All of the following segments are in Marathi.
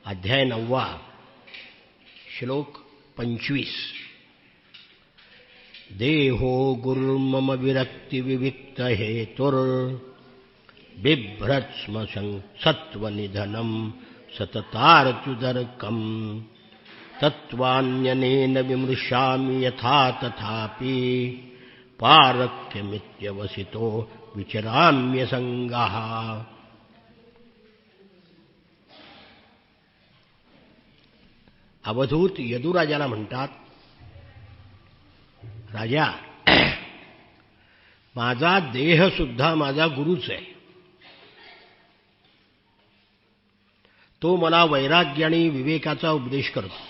अध्याय 9 श्लोक 25. देहो गुरुर्मम विरक्ति विविक्त हेतुर बिभ्रत्स्म सत्वनिधनम सततार्त्युदर्कम तत्वान्यनेन विमृशामि यथा तथापि पारक्यमित्यवसितो विचराम्यसंगः. अवधूत यदुराजाला म्हणतात, राजा, माझा देह सुद्धा माझा गुरुच आहे. तो मला वैराग्य आणि विवेकाचा उपदेश करतो.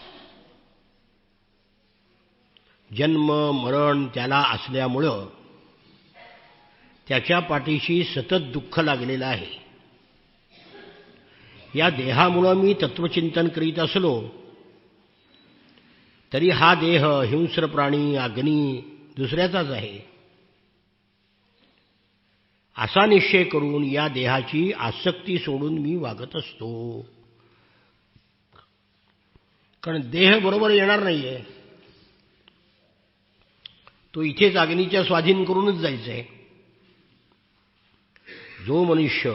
जन्म मरण त्याला असल्यामुळं त्याच्या पाठीशी सतत दुःख लागलेलं आहे. या देहामुळं मी तत्वचिंतन करीत असलो तरी हा देह हिंस्र प्राणी अग्नी दुसऱ्याचाच आहे असा निश्चय करून या देहाची आसक्ती सोडून मी वागत असतो. कारण देह बरोबर येणार नाहीये, तो इथेच अग्नीच्या स्वाधीन करूनच जायचा आहे. जो मनुष्य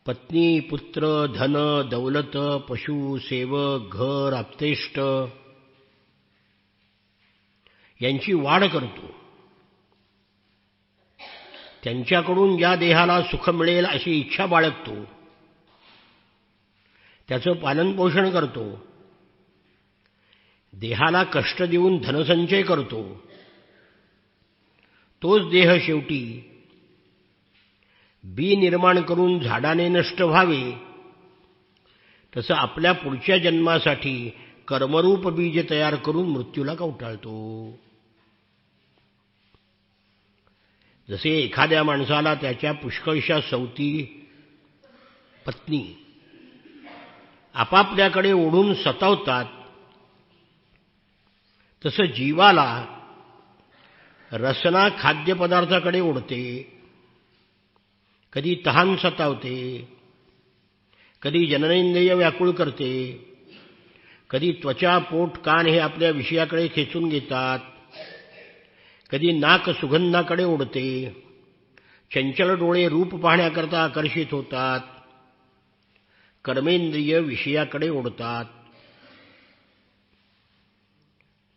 पत्नी पुत्र धन दौलत पशु सेवक घर आप्तेष्ट यांची वाढ करतो, त्यांच्याकडून या देहाला सुख मिळेल अशी इच्छा बाळगतो, त्याचं पालनपोषण करतो, देहाला कष्ट देऊन धनसंचय करतो, तोच देह शेवटी बी निर्माण करून झाडाने नष्ट व्हावे तसं आपल्या पुढच्या जन्मासाठी कर्मरूप बीज तयार करून मृत्यूला कवटाळतो. जसे एखाद्या माणसाला त्याच्या पुष्कळशा सवती पत्नी आपापल्याकडे ओढून सतावतात, तसं जीवाला रसना खाद्यपदार्थाकडे ओढते. कधी तहान सतावते, कधी जननेंद्रिय व्याकुळ करते, कधी त्वचा पोट कान हे आपल्या विषयाकडे खेचून घेतात, कधी नाक सुगंधाकडे ओढते, चंचल डोळे रूप पाहण्याकरता आकर्षित होतात, कर्मेंद्रिय विषयाकडे ओढतात.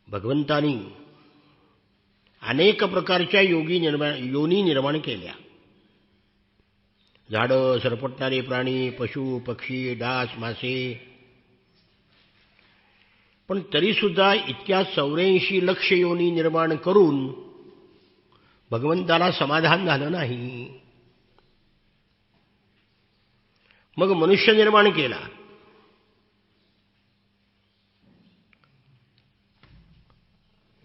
भगवंतानी अनेक प्रकारच्या योनी निर्माण केल्या. झाडं, सरपटणारे प्राणी, पशु पक्षी, डास मासे. पण तरीसुद्धा इतक्या 84 लक्ष योनी निर्माण करून भगवंताला समाधान झालं नाही. मग मनुष्य निर्माण केला.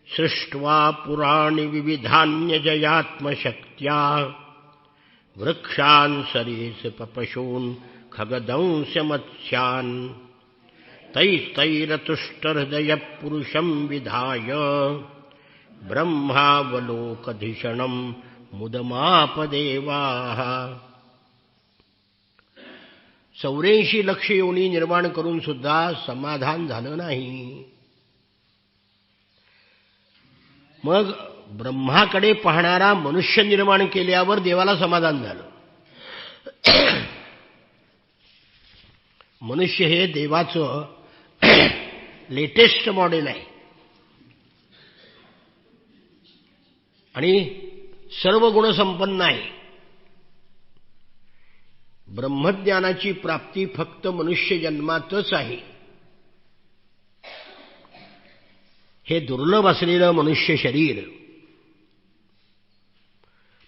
सृष्ट्वा पुराणी विविधान्यजयात्मशक्त्या वृक्षान् सरीसृपपशून् खगदंश मत्स्यान् तैस्तैरतुष्टहृदय पुरुषं विधाय ब्रह्मावलोकधिषणं मुदमापदेवाः. 84 लक्ष योनी निर्माण करून सुद्धा समाधान झालं नाही. मग ब्रह्माकडे पाहणारा मनुष्य निर्माण केल्यावर देवाला समाधान झालं. मनुष्य हे देवाचं लेटेस्ट मॉडेल आहे आणि सर्व गुणसंपन्न आहे. ब्रह्मज्ञानाची प्राप्ती फक्त मनुष्य जन्मातच आहे. हे दुर्लभ असलेलं मनुष्य शरीर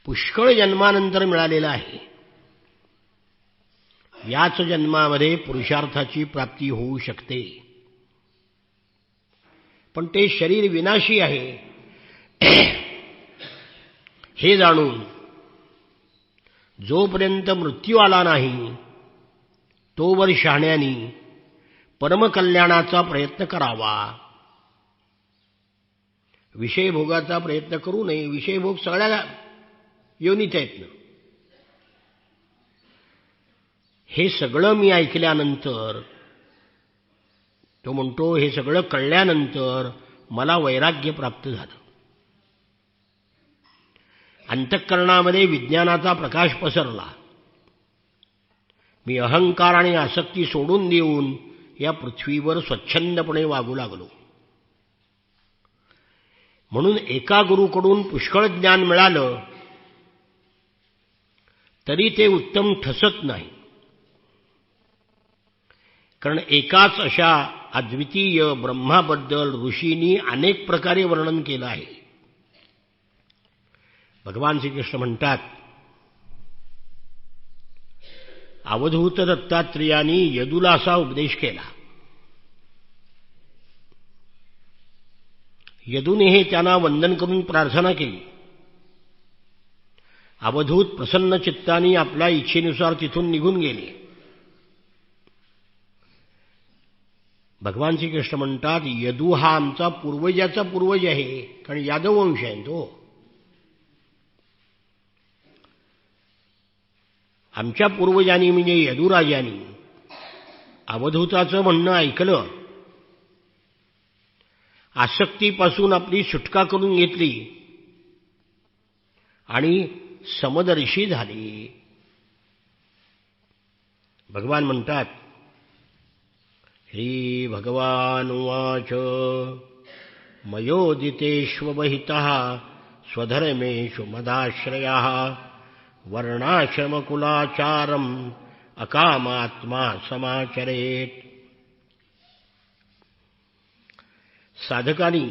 पुष्कळ जन्मानंतर मिळालेलं आहे. याच जन्मामध्ये पुरुषार्थाची प्राप्ती होऊ शकते. पण ते शरीर विनाशी आहे हे जाणून जोपर्यंत मृत्यू आला नाही तोवर शहाण्यानी परमकल्याणाचा प्रयत्न करावा. विषयभोगाचा प्रयत्न करू नये. विषयभोग सगळ्या योनीत आहेत ना. हे सगळं मी ऐकल्यानंतर, तो म्हणतो हे सगळं कळल्यानंतर मला वैराग्य प्राप्त झालं. अंतःकरणामध्ये विज्ञानाचा प्रकाश पसरला. मी अहंकार आणि आसक्ती सोडून देऊन या पृथ्वीवर स्वच्छंदपणे वागू लागलो. म्हणून एका गुरूकडून पुष्कळ ज्ञान मिळालं तरी ते उत्तम ठसत नाही. कारण एकाच अशा अद्वितीय ब्रह्माबद्दल ऋषींनी अनेक प्रकारे वर्णन केलं आहे. भगवान श्रीकृष्ण म्हणतात, अवधूत दत्तात्रेयांनी यदूला असा उपदेश केला. यदूने हे त्यांना वंदन करून प्रार्थना केली. अवधूत प्रसन्न चित्ताने आपल्या इच्छेनुसार तिथून निघून गेले. भगवान श्रीकृष्ण म्हणतात, यदू हा आमचा पूर्वजाचा पूर्वज आहे, कारण यादव वंश आहे तो. आमच्या पूर्वजांनी म्हणजे यदुराजांनी अवधूताचं म्हणणं ऐकलं, आसक्तीपासून आपली सुटका करून घेतली आणि समदर्शी झाली. भगवान म्हणतात, श्री भगवान उवाच मयोदितेष्वहितः स्वधर्मेषु मदाश्रयः वर्णाश्रमकुलाचारम् अकामात्मा समाचरेत्. साधकांनी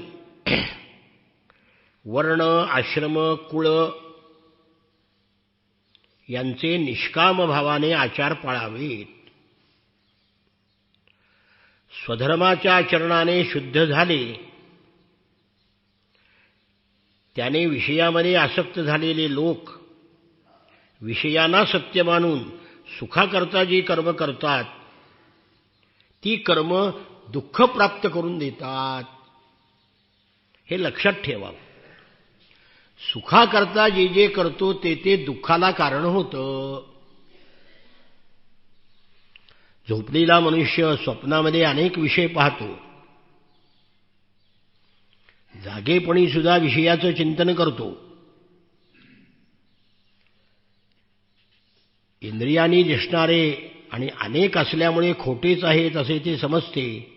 वर्ण, आश्रम, कुळ यांचे निष्काम भावाने आचार पाळावेत. स्वधर्माच्या आचरणाने शुद्ध झाले, त्याने विषयामध्ये आसक्त झालेले लोक विषयांना सत्य मानून सुखाकरता जी कर्म करतात ती कर्म दुःख प्राप्त करून देतात. हे लक्षात ठेवावं. सुखाकरता जे जे करतो ते ते दुःखाला कारण होतं. झोपलेला मनुष्य स्वप्नामध्ये अनेक विषय पाहतो, जागेपणी सुद्धा विषयाचं चिंतन करतो. इंद्रियांनी दिसणारे आणि अनेक असल्यामुळे खोटेच आहेत असे ते समजते.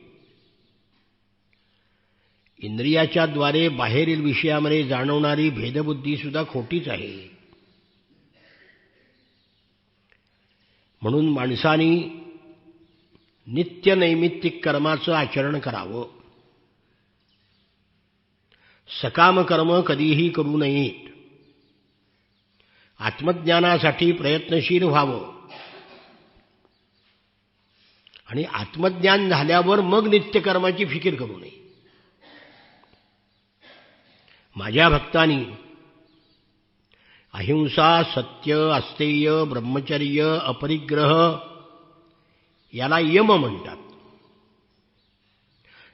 इंद्रियाच्या द्वारे बाहेरील विषयामध्ये जाणवणारी भेदबुद्धी सुद्धा खोटीच आहे. म्हणून माणसाने नित्य नैमित्तिक कर्माचं आचरण करावं. सकाम कर्म कधीही करू नयेत. आत्मज्ञानासाठी प्रयत्नशील व्हावं आणि आत्मज्ञान झाल्यावर मग नित्यकर्माची फिकीर करू नये. माझ्या भक्तांनी अहिंसा, सत्य, अस्तेय, ब्रह्मचर्य, अपरिग्रह याला यम म्हणतात.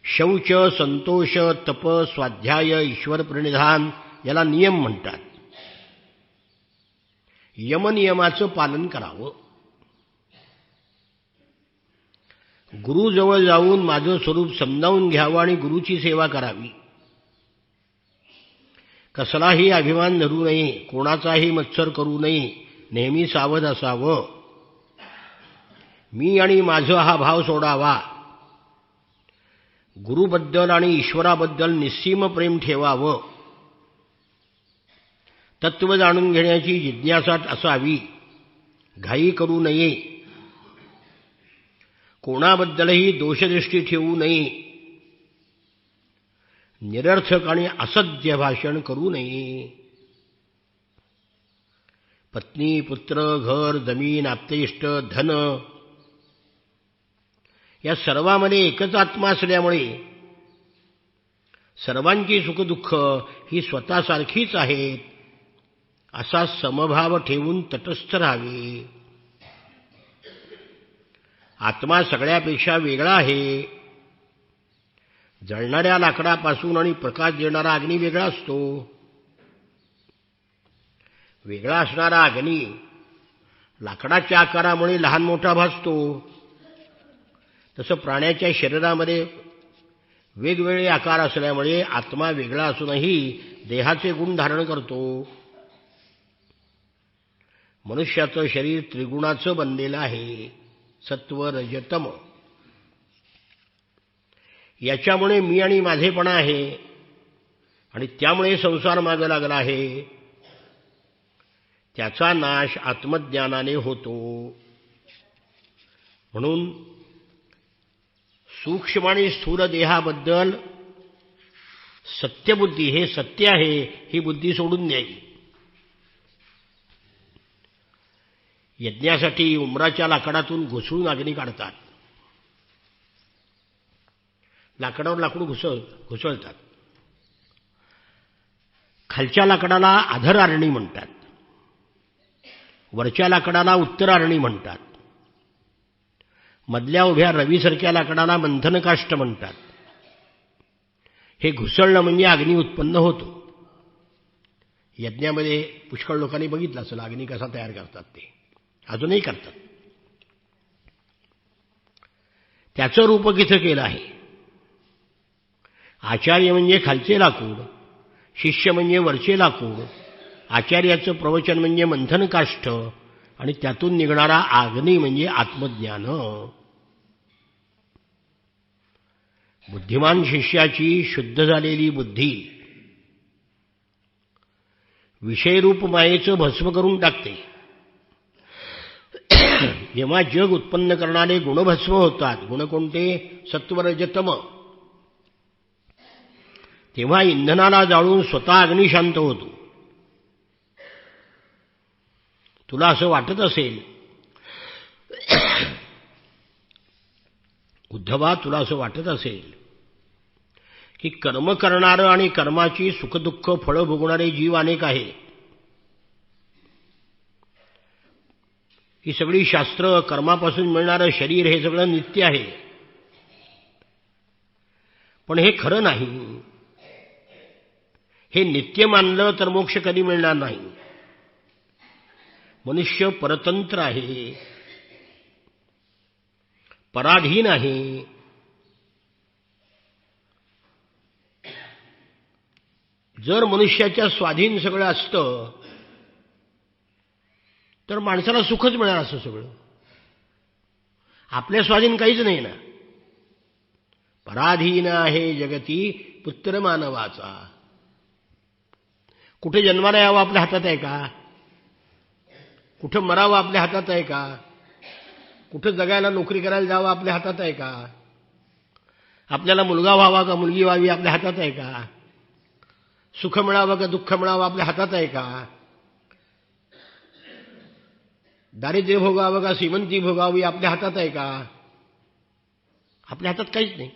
शौच, संतोष, तप, स्वाध्याय, ईश्वर प्रणिधान याला नियम म्हणतात. यमनियमाचं पालन करावं. गुरुजवळ जाऊन माझं स्वरूप समजावून घ्यावं आणि गुरुची सेवा करावी. कसलाही अभिमान धरू नये, कोणाचाही मत्सर करू नये, नेहमी सावध असावं. मी आणि माझं हा भाव सोडावा. गुरुबद्दल आणि ईश्वराबद्दल निस्सीम प्रेम ठेवावं. तत्व जाणून घेण्याची जिज्ञासा असावी. घाई करू नये. कोणाबद्दलही दोषदृष्टी ठेवू नये. निरर्थक आणि असत्य भाषण करू नये. पत्नी, पुत्र, घर, जमीन, आप्तेष्ट, धन या सर्वांमध्ये एकच आत्मा असल्यामुळे सर्वांची सुखदुःख ही स्वतःसारखीच आहेत असा समभाव ठेवून तटस्थ राहावे. आत्मा सगळ्यापेक्षा वेगळा आहे. जळणाऱ्या लाकडापासून आणि प्रकाश देणारा अग्नी वेगळा असतो. वेगळा असणारा अग्नी लाकडाच्या आकारामुळे लहान मोठा भासतो, तसं प्राण्याच्या शरीरामध्ये वेगवेगळे आकार असल्यामुळे आत्मा वेगळा असूनही देहाचे गुण धारण करतो. मनुष्याचं शरीर त्रिगुणाचं बनलेलं आहे, सत्व रज तम. याच्यामुळे मी आणि माझेपणा आहे आणि त्यामुळे संसार मागे लागला आहे. त्याचा नाश आत्मज्ञानाने होतो. म्हणून सूक्ष्म आणि स्थूल देहाबद्दल सत्यबुद्धी, हे सत्य आहे, ही बुद्धी सोडून द्यायची. यज्ञासाठी उंबराच्या लाकडातून घुसळून अग्नी काढतात, लाकडावर लाकूड घुसळतात. खालच्या लाकडाला अधर आरणी म्हणतात, वरच्या लाकडाला उत्तर आरणी म्हणतात, मधल्या उभ्या रवीसारख्या लाकडाला मंथनकाष्ठ म्हणतात. हे घुसळणं म्हणजे अग्नी उत्पन्न होतो. यज्ञामध्ये पुष्कळ लोकांनी बघितलं असेल अग्नी कसा तयार करतात, ते अजूनही करतात. त्याचं रूपक इथं केलं आहे. आचार्य म्हणजे खालचे लाकूड, शिष्य म्हणजे वरचे लाकूड. आचार्याचं प्रवचन म्हणजे मंथनकाष्ठ आणि त्यातून निघणारा अग्नी म्हणजे आत्मज्ञान. बुद्धिमान शिष्याची शुद्ध झालेली बुद्धी विषयरूप मायेचं भस्म करून टाकते. जेव्हा जग उत्पन्न करणारे गुणभस्म होतात, गुण कोणते? सत्वरजतम, तेव्हा इंधनाला जाळून स्वतः अग्नी शांत होतो. तुला असं वाटत असेल उद्धवा, तुला असं वाटत असेल की कर्म करणारं आणि कर्माची सुखदुःख फळं भोगणारे जीव अनेक आहेत. ही सगळी शास्त्र, कर्मापासून मिळणारं शरीर हे सगळं नित्य आहे. पण हे खरं नाही. हे नित्य मानलं तर मोक्ष कधी मिळणार नाही. मनुष्य परतंत्र आहे, पराधीन आहे. जर मनुष्याच्या स्वाधीन सगळं असतं तर माणसाला सुखच मिळणार असं सगळं. आपल्या स्वाधीन काहीच नाही ना. पराधीन आहे जगती पुत्र मानवाचा. कुठे जन्माला यावं आपल्या हातात आहे का? कुठं मरावं आपल्या हातात आहे का? कुठं जगायला नोकरी करायला जावं आपल्या हातात आहे का? आपल्याला मुलगा व्हावा का मुलगी व्हावी आपल्या हातात आहे का? सुख मिळावं का दुःख मिळावं आपल्या हातात आहे का? दारिद्र्य भोगावं का श्रीमंती भोगावी आपल्या हातात आहे का? आपल्या हातात काहीच नाही.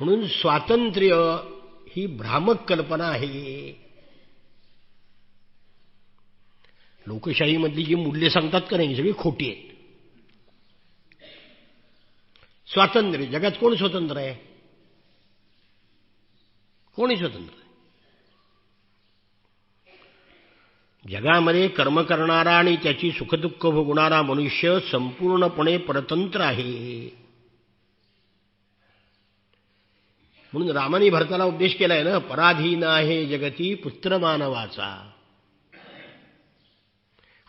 म्हणून स्वातंत्र्य ही भ्रामक कल्पना आहे. लोकशाहीमधली जी मूल्य सांगतात का नाही, सगळी खोटी आहेत. स्वातंत्र्य, जगात कोण स्वतंत्र आहे? कोणी स्वतंत्र आहे? जगामध्ये कर्म करणारा आणि त्याची सुखदुःख भोगणारा मनुष्य संपूर्णपणे परतंत्र आहे. म्हणून रामाने भरताला उपदेश केलाय ना, पराधीन आहे जगती पुत्र मानवाचा.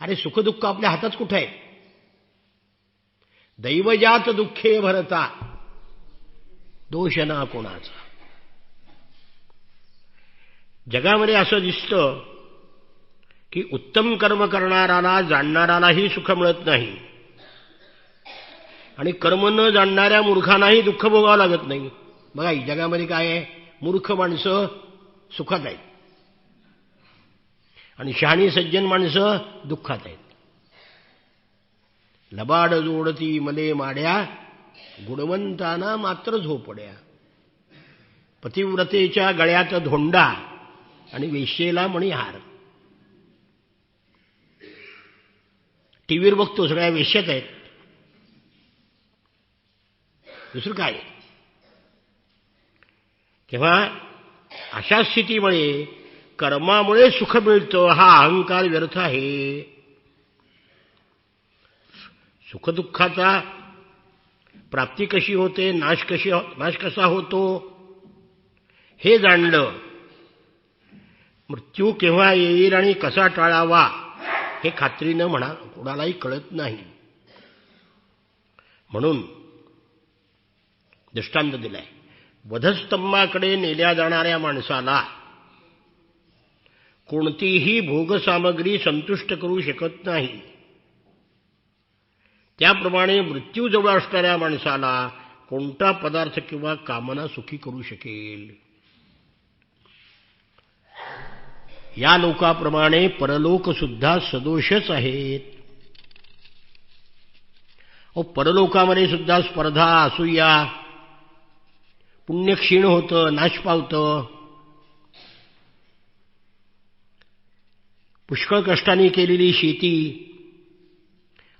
अरे सुखदुःख आपल्या हातात कुठे आहे? दैवजात दुःखे भरता, दोष ना कोणाचा. जगामध्ये असं दिसतं की उत्तम कर्म करणाराला, जाणणारालाही सुख मिळत नाही आणि कर्म न जाणणाऱ्या मूर्खांनाही दुःख भोगावं लागत नाही. बघा जगामध्ये काय आहे? मूर्ख माणसं सुखात आहेत आणि शहाणी सज्जन माणसं दुःखात आहेत. लबाड जोडती मले माड्या, गुणवंताना मात्र झोपड्या. पतिव्रतेच्या गळ्यात धोंडा आणि वेश्येला मणिहार. टीव्हीवर बघतो सगळ्या वेश्यात आहेत, दुसरं काय? तेव्हा अशा स्थितीमुळे कर्मामुळे सुख मिळतं हा अहंकार व्यर्थ आहे. सुखदुःखाचा प्राप्ती कशी होते, नाश कसा होतो हे जाणलं, मृत्यू केव्हा येईल आणि कसा टाळावा हे खात्रीनं कोणालाही कळत नाही. म्हणून दृष्टांत दिलाय. वधस्तंभाकडे नेल्या जाणाऱ्या माणसाला कोणतीही भोगसामग्री संतुष्ट करू शकत नाही. त्याप्रमाणे मृत्यूजवळ असणाऱ्या माणसाला कोणता पदार्थ किंवा कामना सुखी करू शकेल. या लोकाप्रमाणे परलोक सुद्धा सदोषच आहेत. परलोकामध्ये सुद्धा स्पर्धा, असूया, पुण्य क्षीण होतं, नाश पावतं. पुष्कळ कष्टाने केलेली शेती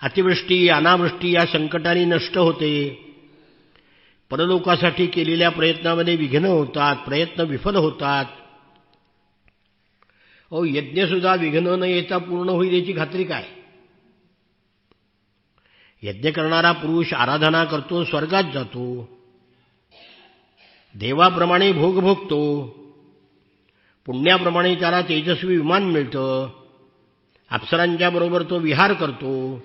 अतिवृष्टी अनावृष्टी या संकटाने नष्ट होते. परलोकासाठी केलेल्या प्रयत्नामध्ये विघ्न होतात, प्रयत्न विफल होतात. यज्ञसुद्धा विघ्न न येता पूर्ण होईल याची खात्री काय? यज्ञ करणारा पुरुष आराधना करतो, स्वर्गात जातो, देवाप्रमाणे भोग भोगतो, पुण्याप्रमाणे त्याला तेजस्वी विमान मिळतं, अप्सरांच्या बरोबर तो विहार करतो,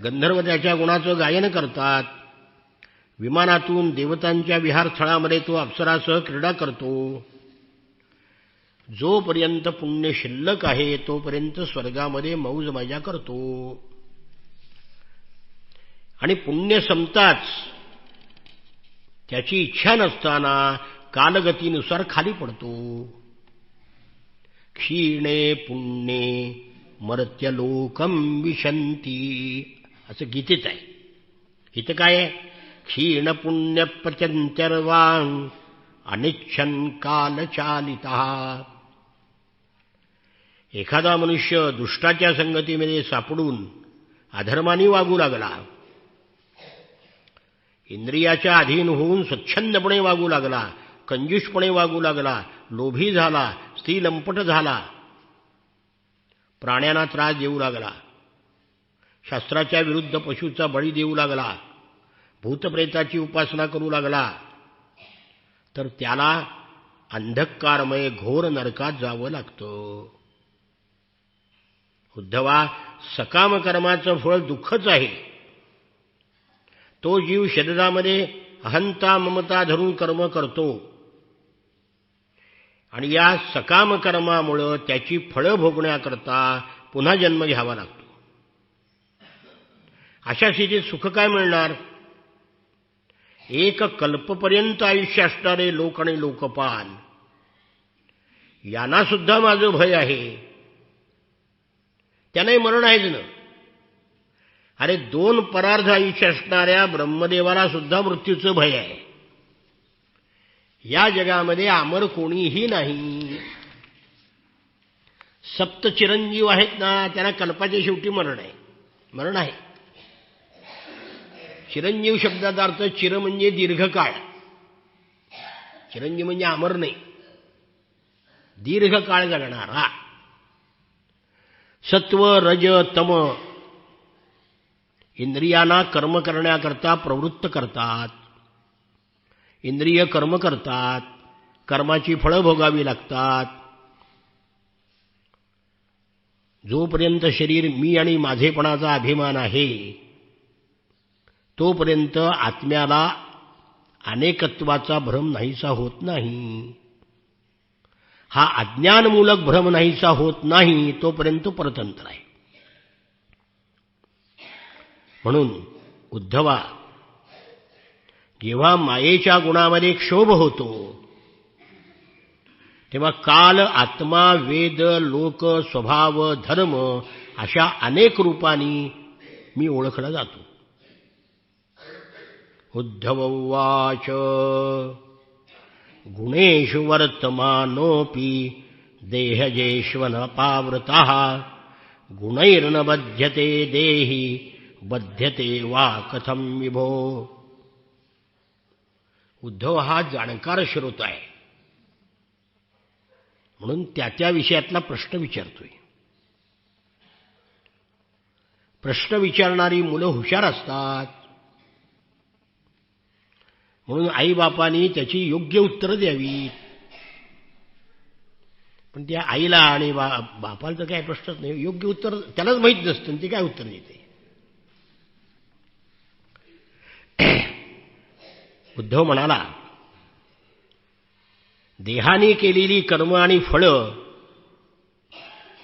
गंधर्व त्याच्या गुणाचं गायन करतात, विमानातून देवतांच्या विहारस्थळामध्ये तो अप्सरासह क्रीडा करतो. जोपर्यंत पुण्य शिल्लक आहे तोपर्यंत स्वर्गामध्ये मौज मजा करतो. आणि पुण्य संपताच त्याची इच्छा नसताना कालगतीनुसार खाली पडतो. क्षीणे पुण्ये मर्त्यलोकम विशंती असं गीतेत आहे. इथं काय आहे? क्षीण पुण्य पचंत्यर्वांग अनिच्छन कालचालिता. एखादा मनुष्य दुष्टाच्या संगतीमध्ये सापडून अधर्माने वागू लागला, इंद्रियाच्या अधीन होऊन स्वच्छंदपणे वागू लागला, कंजूषपणे वागू लागला, लोभी झाला, स्त्री लंपट झाला, प्राण्यांना त्रास देऊ लागला, शास्त्राच्या विरुद्ध पशूचा बळी देऊ लागला, भूतप्रेताची उपासना करू लागला, तर त्याला अंधकारमय घोर नरकात जावं लागतं. उद्धवा, सकाम कर्माचं फळ दुःखच आहे. तो जीव शरीरामध्ये अहंता ममता धरून कर्म करतो आणि या सकाम कर्मामुळं त्याची फळं भोगण्याकरता पुन्हा जन्म घ्यावा लागतो. अशा स्थितीत सुख काय मिळणार? एक कल्पपर्यंत आयुष्य असणारे लोक आणि लोकपाल यांना सुद्धा माझं भय आहे. त्यांनाही मरण आहेच ना. अरे 2 परार्ध आयुष्य असणाऱ्या ब्रह्मदेवाला सुद्धा मृत्यूचं भय आहे. या जगामध्ये अमर कोणीही नाही. 7 चिरंजीव आहेत ना, त्यांना कल्पाच्या शेवटी मरण आहे. चिरंजीव शब्दाचा अर्थ चिर म्हणजे दीर्घकाळ. चिरंजीव म्हणजे अमर नाही, दीर्घकाळ जगणारा. सत्व रज तम इंद्रियांना कर्म करण्याकरता प्रवृत्त करतात. इंद्रिय कर्म करतात, कर्माची फळं भोगावी लागतात. जोपर्यंत शरीर मी आणि माझेपणाचा अभिमान आहे तोपर्यंत आत्म्याला अनेकत्वाचा भ्रम नाहीसा होत नाही. हा अज्ञानमूलक भ्रम नाहीसा होत नाही तोपर्यंत परतंत्र आहे. म्हणून उद्धवा, जेव्हा मायेच्या गुणामध्ये क्षोभ होतो तेव्हा काल, आत्मा, वेद, लोक, स्वभाव, धर्म अशा अनेक रूपांनी मी ओळखला जातो. उद्धव उवाच गुणेषु वर्तमानोऽपि देहजेष्वनपावृतः गुणैर्न बध्यते देहि बध्यते वा कथं विभो. उद्धव हा जाणकार श्रोता आहे म्हणून त्या विषयातला प्रश्न विचारतोय. प्रश्न विचारणारी मुलं हुशार असतात. म्हणून आईबापांनी त्याची योग्य उत्तरं द्यावीत. पण त्या आईला आणि बापाला तर काय प्रश्नच नाही. योग्य उत्तर त्यालाच माहीत नसतं, ती काय उत्तर देते. उद्धव म्हणाला, देहाने केलेली कर्म आणि फळं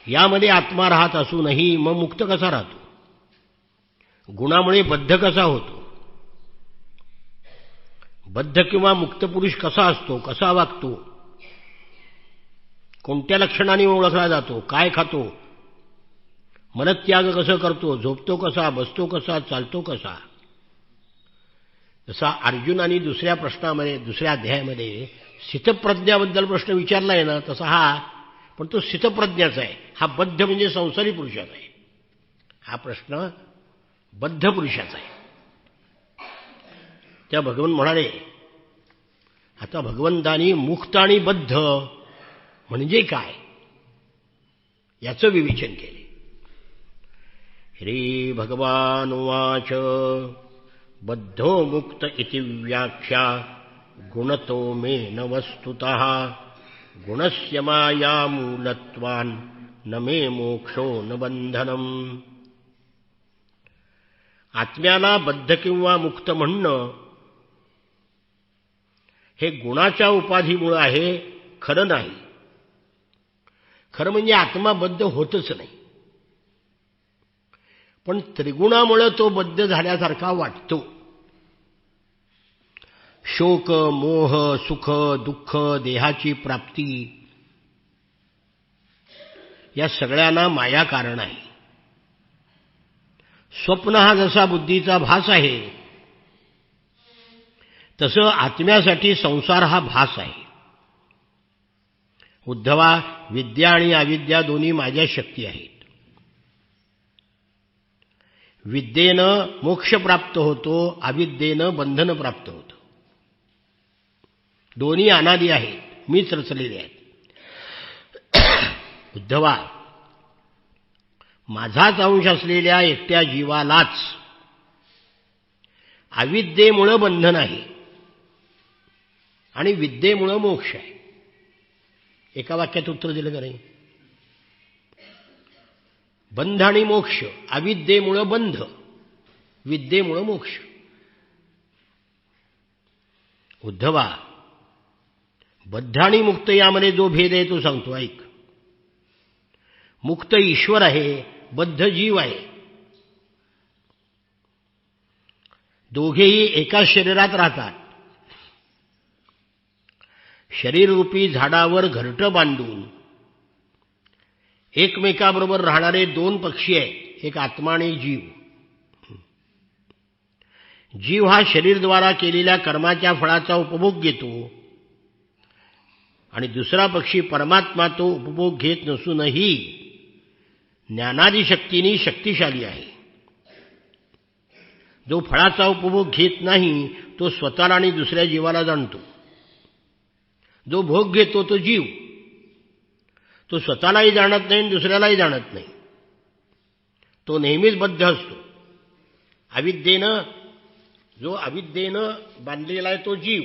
यामध्ये आत्मा राहत असूनही मग मुक्त कसा राहतो? गुणामुळे बद्ध कसा होतो? बद्ध किंवा मुक्त पुरुष कसा असतो, कसा वागतो, कोणत्या लक्षणाने ओळखला जातो, काय खातो, मनत्याग कसं करतो, झोपतो कसा, बसतो कसा, चालतो कसा. जसा अर्जुनाने दुसऱ्या प्रश्नामध्ये, दुसऱ्या अध्यायामध्ये स्थितप्रज्ञाबद्दल प्रश्न विचारला आहे ना, तसा हा, पण तो स्थितप्रज्ञाचा आहे. हा बद्ध म्हणजे संसारी पुरुषाचा आहे. हा प्रश्न बद्ध पुरुषाचा आहे. त्या भगवान म्हणाले, आता भगवंतानी मुक्त आणि बद्ध म्हणजे काय याचं विवेचन केले. श्री भगवान उवाच बद्धो मुक्त इति व्याख्या गुणतो मे न वस्तुतः गुणस्य माया मूलत्वान् न मे मोक्षो न बंधनम्. आत्म्याला बद्ध किंवा मुक्त म्हणणं हे गुणाच्या उपाधीमुळे आहे, खरं नाही. खरं म्हणजे आत्मा बद्ध होतच नाही, पण त्रिगुणामुळे तो बद्ध झाल्यासारखा वाटतो. शोक, मोह, सुख, दुःख, देहाची प्राप्ती या सगळ्यांना माया कारण आहे. स्वप्न हा जसा बुद्धीचा भास आहे, तसं आत्म्यासाठी संसार हा भास आहे. उद्धवा, विद्या आणि अविद्या दोन्ही माझ्या शक्ती आहेत. विद्येनं मोक्ष प्राप्त होतो, अविद्येनं बंधन प्राप्त होतं. दोन्ही अनादी आहेत, मीच रचलेले आहेत. उद्धवा, माझाच अंश असलेल्या एकट्या जीवालाच अविद्येमुळे बंधन आहे आणि विद्येमुळे मोक्ष आहे. एका वाक्यात उत्तर दिलं का नाही? बंध आणि मोक्ष, अविद्येमुळे बंध, विद्येमुळे मोक्ष. उद्धवा, बद्ध आणि मुक्त यामध्ये जो भेद आहे तो सांगतो, ऐक. मुक्त ईश्वर आहे, बद्ध जीव आहे. दोघेही एका शरीरात राहतात. शरीररूपी झाडावर घरटं बांधून एकमेकाबरोबर राहणारे दोन पक्षी आहेत, एक आत्मा आणि जीव. जीव हा शरीरद्वारा केलेल्या कर्माच्या फळाचा उपभोग घेतो आणि दुसरा पक्षी परमात्मा तो उपभोग घेत नसूनही ज्ञानादी शक्तीने शक्तिशाली आहे. जो फळाचा उपभोग घेत नाही तो स्वतःला आणि दुसऱ्या जीवाला जाणतो. जो भोग घेतो तो जीव, तो स्वतःलाही जाणत नाही, दुसऱ्यालाही जाणत नाही. तो नेहमीच बद्ध असतो. जो अविद्येनं बांधलेला आहे तो जीव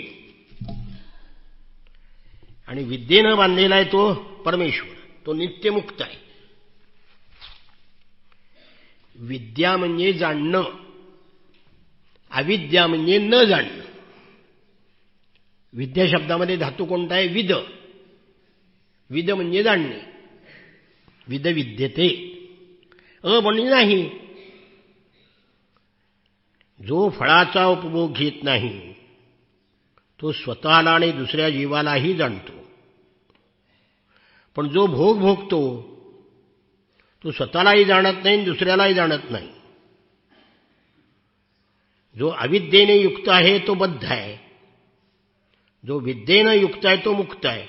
आणि विद्येनं बांधलेला आहे तो परमेश्वर, तो नित्यमुक्त आहे. विद्या म्हणजे जाणणं, अविद्या म्हणजे न जाणणं. विद्या शब्दामध्ये धातू कोणता आहे? विद. विद म्हणजे जाणणे. विद विद्यते, म्हणजे नाही. जो फळाचा उपभोग घेत नाही तो स्वतःला आणि दुसऱ्या जीवालाही जाणतो, पण जो भोग भोगतो तो स्वतःलाही जाणत नाही, दुसऱ्यालाही जाणत नाही. जो अविद्येने युक्त आहे तो बद्ध आहे, जो विद्येने युक्त आहे तो मुक्त आहे.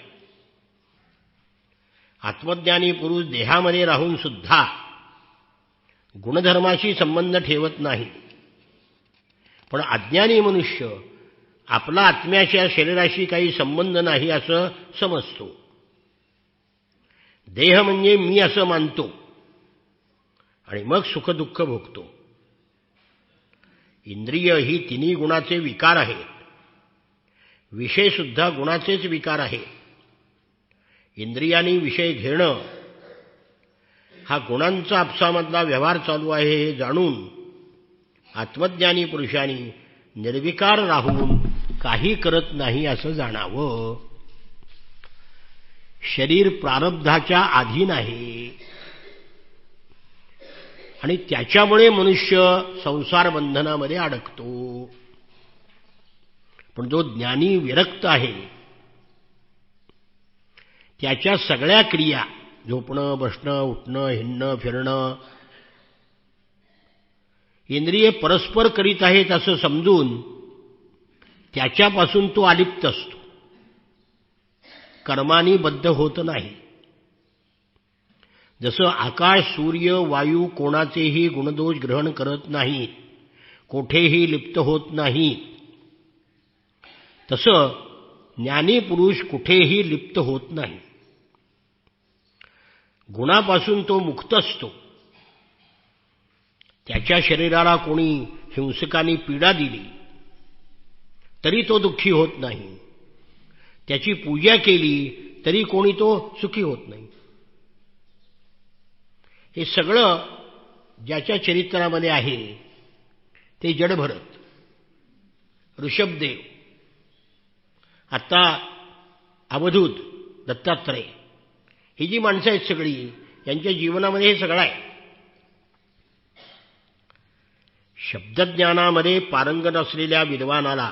आत्मज्ञानी पुरुष देहामध्ये राहून सुद्धा गुणधर्माशी संबंध ठेवत नाही, पण अज्ञानी मनुष्य आपला आत्म्याच्या शरीराशी काही संबंध नाही असं समजतो. देह म्हणजे मी असं मानतो आणि मग सुखदुःख भोगतो. इंद्रिय ही तिन्ही गुणाचे विकार आहेत. विषय सुद्धा गुणाचेच विकार आहे. इंद्रियांनी विषय घेणं हा गुणांचा आपसामधला व्यवहार चालू आहे हे जाणून आत्मज्ञानी पुरुषांनी निर्विकार राहून काही करत नाही असं जाणावं. शरीर प्रारब्धाच्या अधीन आहे आणि त्याच्यामुळे मनुष्य संसार बंधनामध्ये अडकतो. पण जो ज्ञानी विरक्त आहे त्याच्या सगळ्या क्रिया झोपणं, बसणं, उठणं, हिंडणं, फिरणं इंद्रिय परस्पर करीत आहेत असं समजून त्याच्यापासून तो अलिप्त असतो. कर्मानी बद्ध होत नाही. जसं आकाश, सूर्य, वायू कोणाचेही गुणदोष ग्रहण करत नाहीत, कोठेही लिप्त होत नाहीत, तसं ज्ञानी पुरुष कुठेही लिप्त होत नाही. गुणापासून तो मुक्त असतो. त्याच्या शरीराला कोणी हिंसकांनी पीडा दिली तरी तो दुःखी होत नाही. त्याची पूजा केली तरी कोणी तो सुखी होत नाही. हे सगळं ज्याच्या चरित्रामध्ये आहे ते जडभरत, ऋषभदेव, आता अवधूत, दत्तात्रय, ही जी माणसं आहेत सगळी यांच्या जीवनामध्ये हे सगळं आहे. शब्दज्ञानामध्ये पारंगत असलेल्या विद्वानाला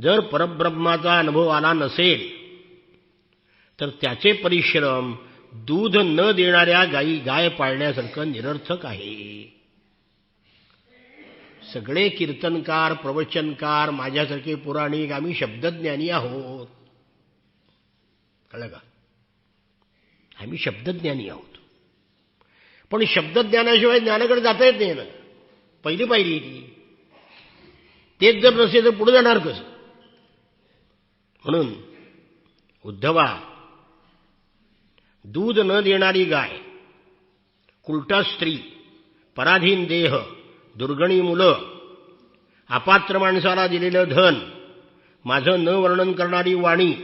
जर परब्रह्माचा अनुभव आला नसेल तर त्याचे परिश्रम दूध न देणाऱ्या गाय पाळण्यासारखं निरर्थक आहे. सगळे कीर्तनकार, प्रवचनकार, माझ्यासारखे पुराणिक आम्ही शब्दज्ञानी आहोत. कळलं का? आम्ही शब्दज्ञानी आहोत. पण शब्दज्ञानाशिवाय ज्ञानाकडे जाता येत नाही ना. पहिली पायरी ती. तेच जर नसेल तर पुढे जाणार कसं? म्हणून उद्धवा, दूध न देणारी गाय, कुलटा स्त्री, पराधीन देह, दुर्गणी मुलं, अपात्र माणसाला दिलेलं धन, माझं न वर्णन करणारी वाणी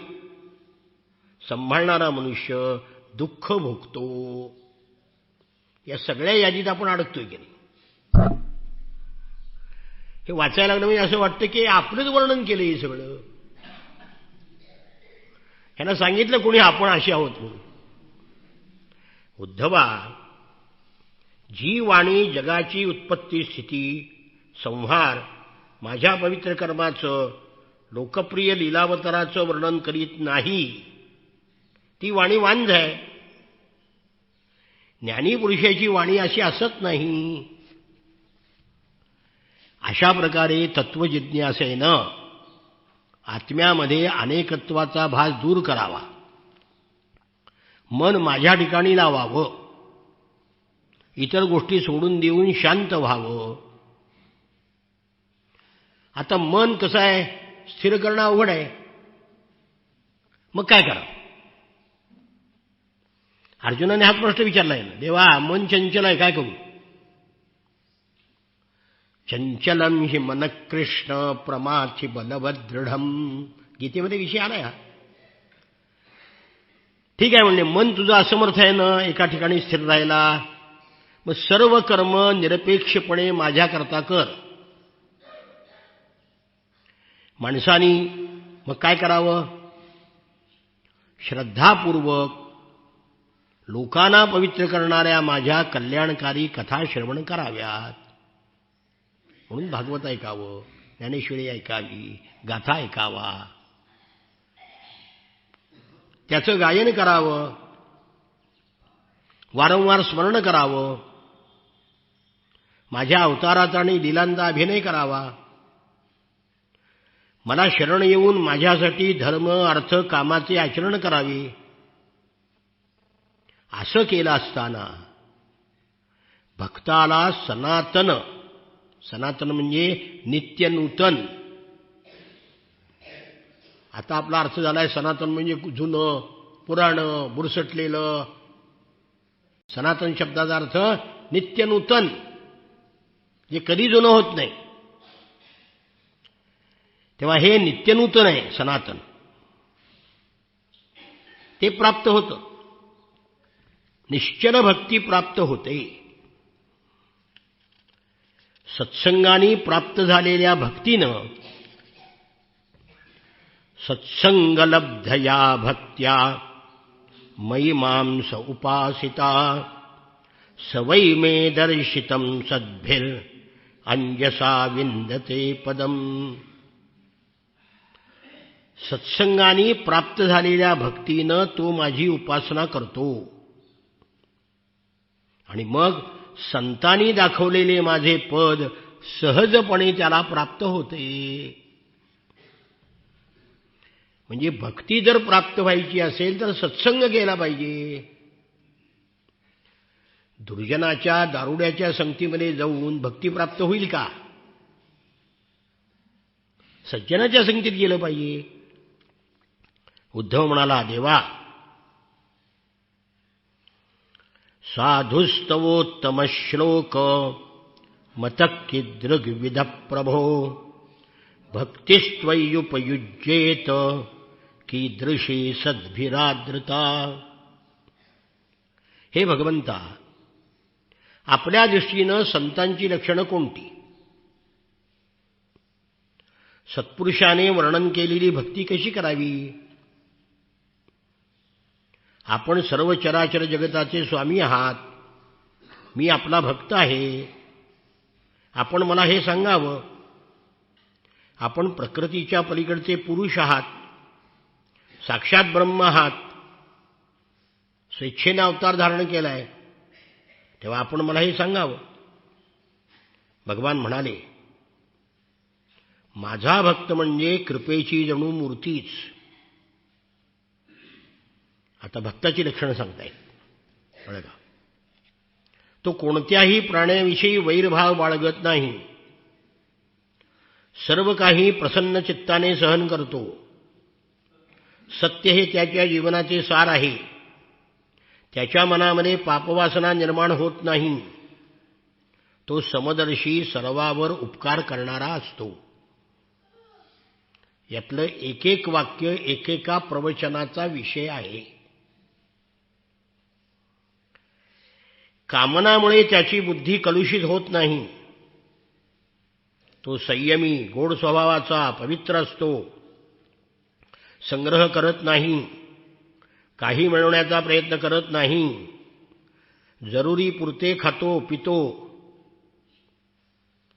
सांभाळणारा मनुष्य दुःख भोगतो. या सगळ्या यादीत आपण अडकतोय की नाही? हे वाचायला लागलं म्हणजे असं वाटतं की आपलंच वर्णन केलं हे सगळं. ह्यांना सांगितलं कोणी आपण अशी आहोत म्हणून. उद्धवा, जी वाणी जगाची उत्पत्ती, स्थिती, संहार, माझ्या पवित्र कर्माचं, लोकप्रिय लीलावताराचं वर्णन करीत नाही ती वाणी वांझ आहे. ज्ञानी पुरुषाची वाणी अशी असत नाही. अशा प्रकारे तत्वजिज्ञासेनं आत्म्यामध्ये अनेकत्वाचा भास दूर करावा. मन माझ्या ठिकाणी लावावं. इतर गोष्टी सोडून देऊन शांत व्हावं. आता मन कसं आहे, स्थिर करणं अवघड आहे. मग काय करावं? अर्जुनाने हाच प्रश्न विचारला आहे ना. देवा, मन चंचल आहे, काय करू? चंचलम हि मन कृष्ण प्रमाथि बलवदृढम, गीतेमध्ये विषय आलाय हा. ठीक आहे म्हणले, मन तुझं असमर्थ आहे ना एका ठिकाणी स्थिर राहायला. मग सर्व कर्म निरपेक्षपणे माझ्याकरता कर. माणसानी मग काय करावं? श्रद्धापूर्वक लोकांना पवित्र करणाऱ्या माझ्या कल्याणकारी कथा श्रवण कराव्यात. म्हणून भागवत ऐकावं, ज्ञानेश्वरी ऐकावी, गाथा ऐकावा, त्याचं गायन करावं, वारंवार स्मरण करावं, माझ्या अवताराचा आणि लीलांचा अभिनय करावा. मला शरण येऊन माझ्यासाठी धर्म, अर्थ, कामाचे आचरण करावे. असं केलं असताना भक्ताला सनातन, सनातन म्हणजे नित्य नूतन. आता आपला अर्थ झालाय सनातन म्हणजे जुनं, पुराणं, बुरसटलेलं, सनातन शब्दाचा अर्थ नित्य नूतन, जे कधी जुनं होत नाही. तेव्हा हे नित्यनूतन आहे सनातन, ते प्राप्त होतं. निश्चल भक्ती प्राप्त होते. सत्संगाने प्राप्त झालेल्या भक्तीनं सत्संगलब्धया भक्त्या मयि मांस उपासिता सवै मे दर्शितं सद्भिर अंजसा विंदते पदम. सत्संगाने प्राप्त झालेल्या भक्तीनं तो माझी उपासना करतो आणि मग संतांनी दाखवलेले माझे पद सहजपणे त्याला प्राप्त होते. म्हणजे भक्ती जर प्राप्त व्हायची असेल तर सत्संग केला पाहिजे. दुर्जनाच्या दारुड्याच्या संगतीमध्ये जाऊन भक्ती प्राप्त होईल का? सज्जनाच्या संगतीत गेलं पाहिजे. उद्धव म्हणाला, देवा साधुस्तवोत्तम श्लोक मतक्कीदृग्विध प्रभो भक्तिस्त्वय्युपयुज्येत कीदृशी सद्भिरादृता. हे भगवंता, आपल्या दृष्टीनं संतांची लक्षणं कोणती? सत्पुरुषाने वर्णन केलेली भक्ती कशी करावी? आपण सर्व चराचर जगताचे स्वामी आहात, मी आपला भक्त आहे, आपण मला हे सांगावं. आपण प्रकृतीच्या पलीकडचे पुरुष आहात, साक्षात ब्रह्म आहात, स्वेच्छेने अवतार धारण केलाय, तेव्हा आपण मला हे सांगावं. भगवान म्हणाले, माझा भक्त म्हणजे कृपेची जणू मूर्तीच. आता भक्ताची लक्षणं सांगतायत. बघा, तो कोणत्याही प्राण्याविषयी वैरभाव बाळगत नाही, सर्व काही प्रसन्न चित्ताने सहन करतो. सत्य हे त्याच्या जीवनाचे सार आहे. त्याच्या मनामध्ये पापवासना निर्माण होत नाही. तो समदर्शी, सर्वावर उपकार करणारा असतो. यातलं एक एक वाक्य एकेका प्रवचनाचा विषय आहे. कामनामुळे त्याची बुद्धी कलुषित होत नाही. तो संयमी, गोड स्वभावाचा, पवित्र असतो. संग्रह करत नाही, काही मिळवण्याचा प्रयत्न करत नाही. जरुरी पुरते खातो पितो,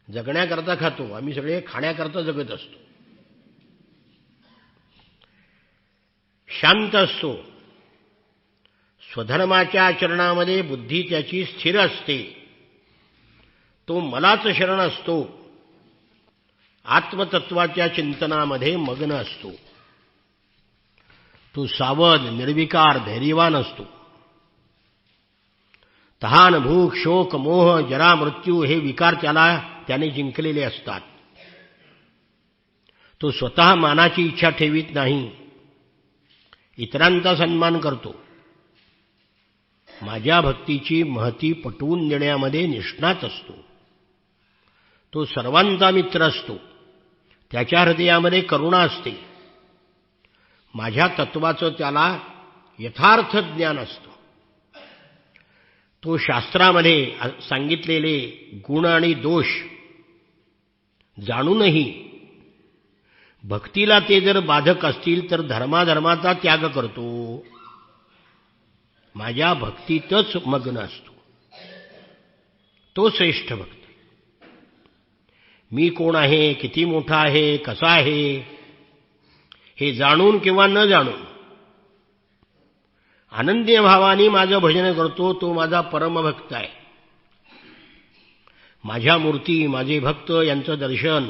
जगण्याकरता खातो. आम्ही सगळे खाण्याकरता जगत असतो. शांत असतो. स्वधर्माच्या आचरणामध्ये बुद्धी त्याची स्थिर असते. तो मलाच शरण असतो. आत्मतत्वाच्या चिंतनामध्ये मग्न असतो. तो सावध, निर्विकार, धैर्यवान असतो. तहान, भूक, शोक, मोह, जरा, मृत्यू हे विकार त्याने जिंकलेले असतात. तो स्वतः मानाची इच्छा ठेवीत नाही, इतरांचा सन्मान करतो. माझ्या भक्तीची महती पटवून देण्यामध्ये निष्णात असतो. तो सर्वांचा मित्र असतो. त्याच्या हृदयामध्ये करुणा असते. माझ्या तत्वाचं त्याला यथार्थ ज्ञान असतं. तो शास्त्रामध्ये सांगितलेले गुण आणि दोष जाणूनही भक्तीला ते जर बाधक असतील तर धर्माधर्माचा त्याग करतो. माझ्या भक्तीतच मग्न असतो. तो श्रेष्ठ भक्त. मी कोण आहे, किती मोठा आहे, कसा आहे, हे जाणून किंवा न जाणून आनंदी भावाने माझं भजन करतो. तो माझा परमभक्त आहे. माझ्या मूर्ती, माझे भक्त यांचं दर्शन,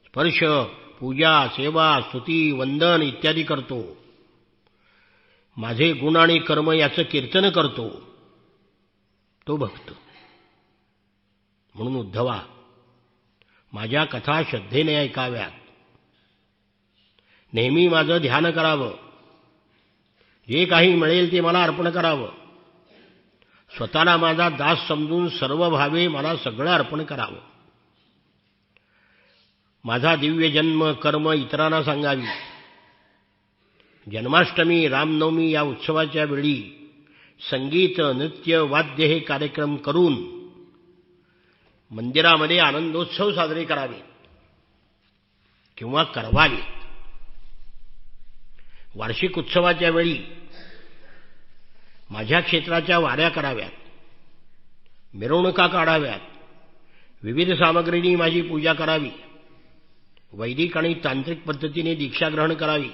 स्पर्श, पूजा, सेवा, स्तुती, वंदन इत्यादी करतो. माझे गुण आणि कर्म याचं कीर्तन करतो. तो भक्त. म्हणून उद्धवा, माझ्या कथा श्रद्धेने ऐकाव्यात. नेहमी माझं ध्यान करावं. जे काही मिळेल ते मला अर्पण करावं. स्वतःला माझा दास समजून सर्व भावे मला सगळं अर्पण करावं. माझा दिव्य जन्म कर्म इतरांना सांगावी. जन्माष्टमी रामनवमी या उत्सवाच्या वेळी संगीत नृत्य वाद्य हे कार्यक्रम करून मंदिरामध्ये आनंदोत्सव साजरे करावे किंवा करवावे. वार्षिक उत्सवाच्या वेळी माझ्या क्षेत्राच्या वाऱ्या कराव्यात, मिरवणुका काढाव्यात, विविध सामग्रींनी माझी पूजा करावी, वैदिक आणि तांत्रिक पद्धतीने दीक्षा ग्रहण करावी,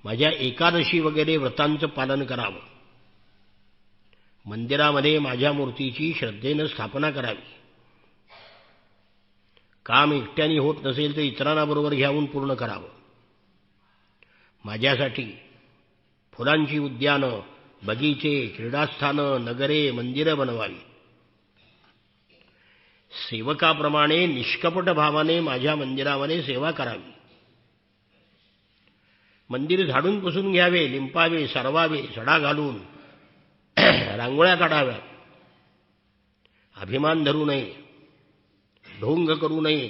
माझ्या एकादशी वगैरे व्रतांचं पालन करावं. मंदिरामध्ये माझ्या मूर्तीची श्रद्धेनं स्थापना करावी. काम एकट्याने होत नसेल तर इतरांना बरोबर घेऊन पूर्ण करावं. माझ्यासाठी फुलांची उद्यानं, बगीचे, क्रीडास्थानं, नगरे, मंदिरं बनवावी. सेवकाप्रमाणे निष्कपट भावाने माझ्या मंदिरामध्ये सेवा करावी. मंदिर झाडून पुसून घ्यावे, लिंपावे, सरवावे, सडा घालून रांगोळ्या काढाव्यात. अभिमान धरू नये, ढोंग करू नये,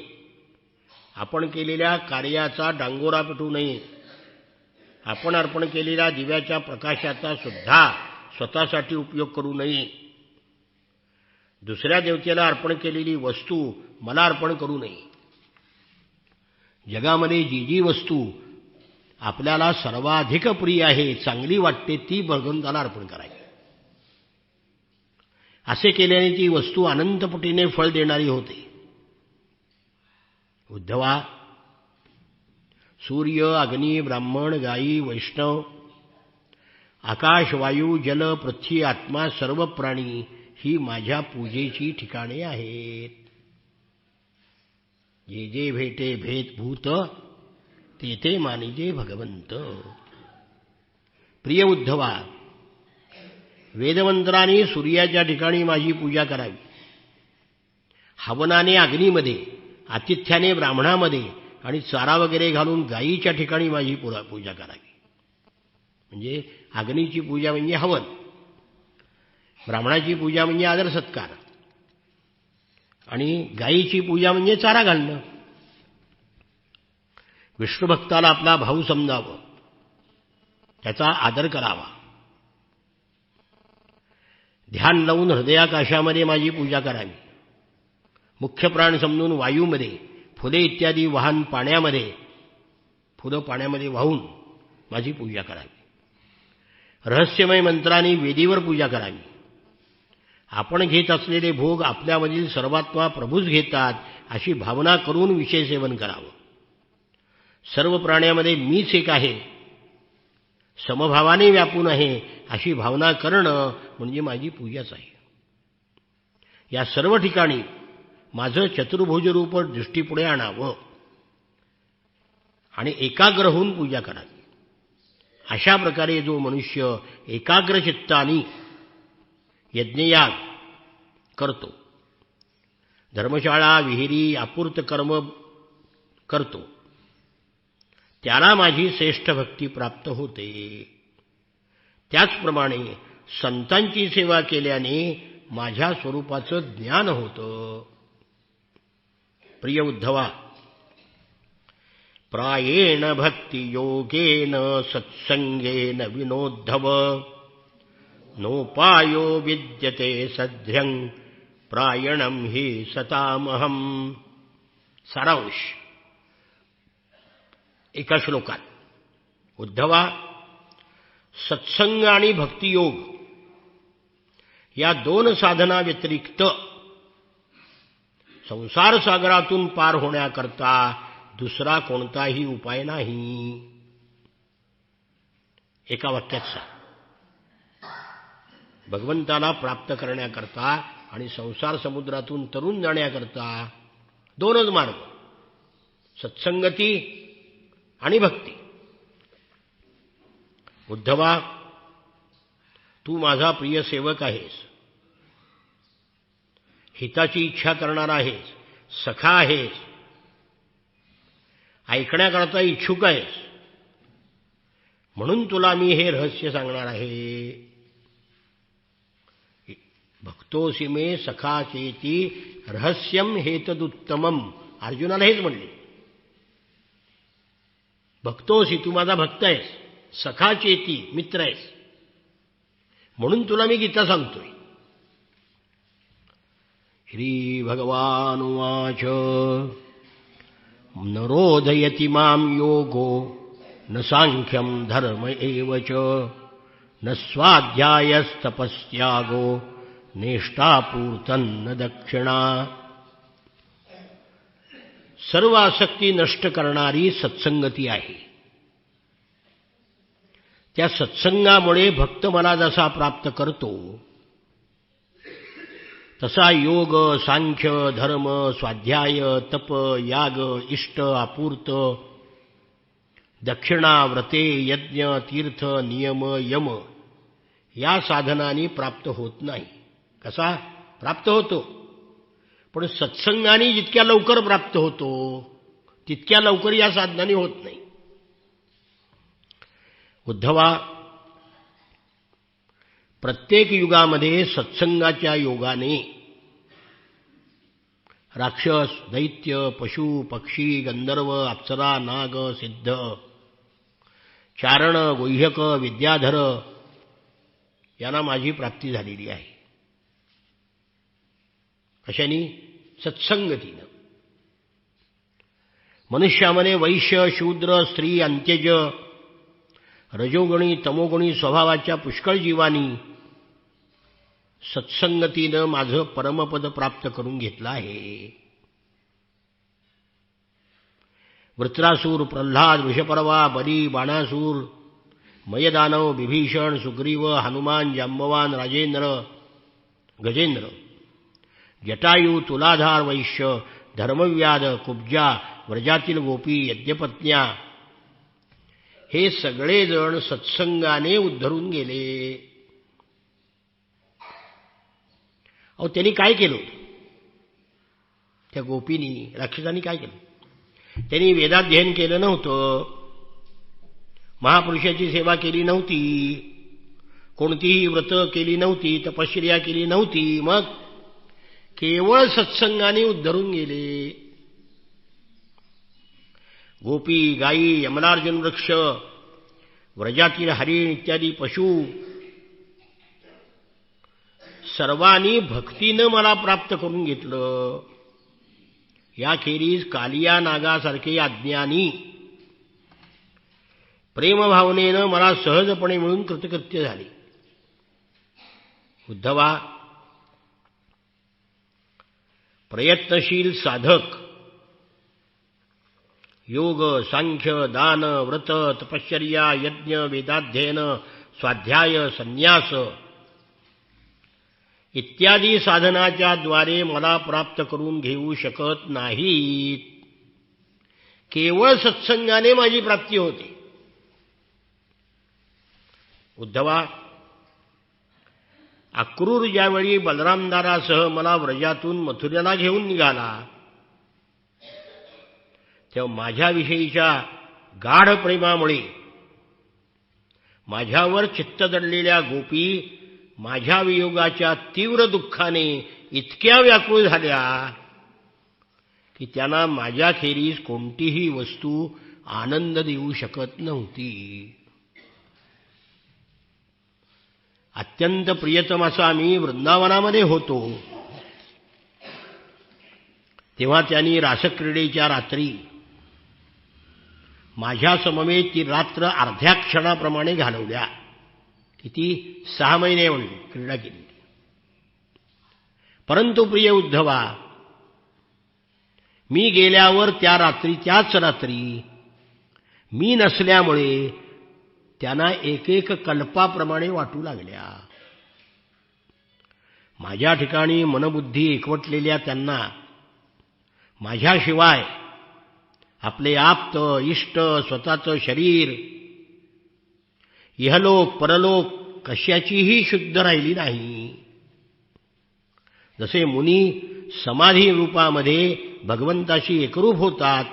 आपण केलेल्या कार्याचा डांगोरा पेटू नये. आपण अर्पण केलेल्या दिव्याच्या प्रकाशाचा सुद्धा स्वतःसाठी उपयोग करू नये. दुसऱ्या देवतेला अर्पण केलेली वस्तू मला अर्पण करू नये. जगामध्ये जी जी वस्तू आपल्याला सर्वाधिक प्रिय आहे, चांगली वाटते, ती भगवंताला अर्पण करावी. असे केल्याने ती वस्तू अनंतपटीने फळ देणारी होते. उद्धवा, सूर्य, अग्नी, ब्राह्मण, गायी, वैष्णव, आकाश, वायू, जल, पृथ्वी, आत्मा, सर्व प्राणी ही माझ्या पूजेची ठिकाणे आहेत. जे जे भेटे भेदभूत, ते ते मानिजे भगवंत. प्रिय उद्धवा, वेदमंत्राने सूर्याच्या ठिकाणी माझी पूजा करावी. हवनाने अग्नीमध्ये, आतिथ्याने ब्राह्मणामध्ये आणि चारा वगैरे घालून गायीच्या ठिकाणी माझी पूजा करावी. म्हणजे अग्नीची पूजा म्हणजे हवन, ब्राह्मणाची पूजा म्हणजे आदर सत्कार आणि गायीची पूजा म्हणजे चारा घालणं. विष्णुभक्ताला आपला भाऊ समजावं, त्याचा आदर करावा. ध्यान लावून हृदयाकाशामध्ये माझी पूजा करावी. मुख्य प्राण समजून वायूमध्ये, फुले इत्यादी वाहन पाण्यामध्ये, फुलं पाण्यामध्ये वाहून माझी पूजा करावी. रहस्यमय मंत्रांनी वेदीवर पूजा करावी. आपण घेत असलेले भोग आपल्यामधील सर्वात्मा प्रभूच घेतात अशी भावना करून विषय सेवन करावं. सर्व प्राण्यामध्ये मीच एक आहे, समभावाने व्यापून आहे अशी भावना करणं म्हणजे माझी पूजाच आहे. या सर्व ठिकाणी माझं चतुर्भुज रूप दृष्टीपुढे आणावं आणि एकाग्र होऊन पूजा करावी. अशा प्रकारे जो मनुष्य एकाग्र चित्ताने यज्ञयाग करतो, धर्मशाळा, विहिरी, आपूर्त कर्म करतो, त्याला माझी श्रेष्ठ भक्ती प्राप्त होते. त्याचप्रमाणे संतांची सेवा केल्याने माझ्या स्वरूपाचं ज्ञान होतं. प्रिय उद्धवा, प्रायेण भक्ति योगेन सत्संगेन विनोद्धव नोपायो विद्यते सध्यं प्रायणं हि सतामहं. सारांश एका श्लोकात. उद्धवा, सत्संग आणि भक्तियोग या दोन साधना व्यतिरिक्त संसार सागरातून पार होण्याकरता दुसरा कोणताही उपाय नाही. एका वाक्यात सांग. भगवंताला प्राप्त करण्याकरता आणि संसार समुद्रातून तरुण जाण्याकरता दोनच मार्ग, सत्संगती आणि भक्ती. उद्धवा, तू माझा प्रिय सेवक आहेस, हिताची इच्छा करणारा आहेस, सखा आहेस, ऐकण्याकरता इच्छुक आहेस, म्हणून तुला मी हे रहस्य सांगणार आहे. भक्तोसी मे सखा चेती रहस्यम हेतदुत्तमम. अर्जुनाला हेच म्हणले, भक्तोसी, तू माझा भक्त आहेस, सखा चेती, मित्र आहेस, म्हणून तुला मी गीता सांगतोय. श्री भगवानुवाच न रोधयति मां योगो न सांख्यं धर्म एव च न स्वाध्यायस्तपस्यागो नेष्टापूर्तन्न दक्षिणा. सर्व आसक्ती नष्ट करणारी सत्संगती आहे. त्या सत्संगामुळे भक्त मला जसा प्राप्त करतो तसा योग, सांख्य, धर्म, स्वाध्याय, तप, याग, इष्ट, आपूर्त, दक्षिणा, व्रते, यज्ञ, तीर्थ, नियम, यम या साधनांनी प्राप्त होत नाही. कसा प्राप्त होतो? पण सत्संगाने जितक्या लवकर प्राप्त होतो तितक्या लवकर या साधनांनी होत नाही. उद्धवा, प्रत्येक युगामध्ये सत्संगाच्या योगाने राक्षस, दैत्य, पशु, पक्षी, गंधर्व, अप्सरा, नाग, सिद्ध, चारण, गुह्यक, विद्याधर यांना माझी प्राप्ती झालेली आहे. कशानी? सत्संगतीनं. मनुष्यामध्ये वैश्य, शूद्र, स्त्री, अंत्यज, रजोगुणी, तमोगुणी स्वभावाच्या पुष्कळ जीवांनी सत्संगतीनं माझं परमपद प्राप्त करून घेतलं आहे. वृत्रासूर, प्रल्हाद, वृषपर्वा, बली, बाणासूर, मयदानव, विभीषण, सुग्रीव, हनुमान, जांबवान, राजेंद्र, गजेंद्र, जटायू, तुलाधार, वैश्य, धर्मव्याध, कुब्जा, व्रजातील गोपी, यज्ञपत्न्या हे सगळे जण सत्संगाने उद्धरून गेले. अहो, त्यांनी काय केलं? त्या गोपींनी, राक्षसांनी काय केलं? त्यांनी वेदाध्ययन केलं नव्हतं, महापुरुषाची सेवा केली नव्हती, कोणतीही व्रत केली नव्हती, तपश्चर्या केली नव्हती, मग केवळ सत्संगाने उद्धरून गेले. गोपी, गायी, यमलार्जुन वृक्ष, व्रजातील हरिण इत्यादी पशु सर्वांनी भक्तीनं मला प्राप्त करून घेतलं. याखेरीज कालिया नागासारखे अज्ञानी प्रेमभावनेनं मला सहजपणे मिळून कृतकृत्य झाले. उद्धवा, प्रयत्नशील साधक योग, सांख्य, दान, व्रत, तपश्चर्या, यज्ञ, वेदाध्ययन, स्वाध्याय, संन्यास इत्यादी साधनाच्या द्वारे मला प्राप्त करून घेऊ शकत नाहीत. केवळ सत्संगाने माझी प्राप्ती होते. उद्धवा, अक्रूर ज्यावेळी बलरामदारासह मला व्रजातून मथुरेला घेऊन निघाला तेव्हा माझ्याविषयीच्या गाढ प्रेमामुळे माझ्यावर चित्त दडलेल्या गोपी माझ्या वियोगाच्या तीव्र दुःखाने इतक्या व्याकुळ झाल्या की त्यांना माझ्याखेरीज कोणतीही वस्तू आनंद देऊ शकत नव्हती. अत्यंत प्रियतम असा मी वृंदावनामध्ये होतो तेव्हा त्यांनी रासक्रीडेच्या रात्री माझ्या समवेत ती रात्र अर्ध्या क्षणाप्रमाणे घालवल्या. किती? 6 महिने म्हणून क्रीडा केली. परंतु प्रिय उद्धवा, मी गेल्यावर त्या रात्री, त्याच रात्री मी नसल्यामुळे त्यांना एक एक कल्पाप्रमाणे वाटू लागल्या. माझ्या ठिकाणी मनबुद्धी एकवटलेल्या त्यांना माझ्याशिवाय आपले आप्त, इष्ट, स्वतःचं शरीर, इहलोक परलोक कशाचीही शुद्ध राहिली नाही. जसे मुनी समाधी रूपामध्ये भगवंताशी एकरूप होतात,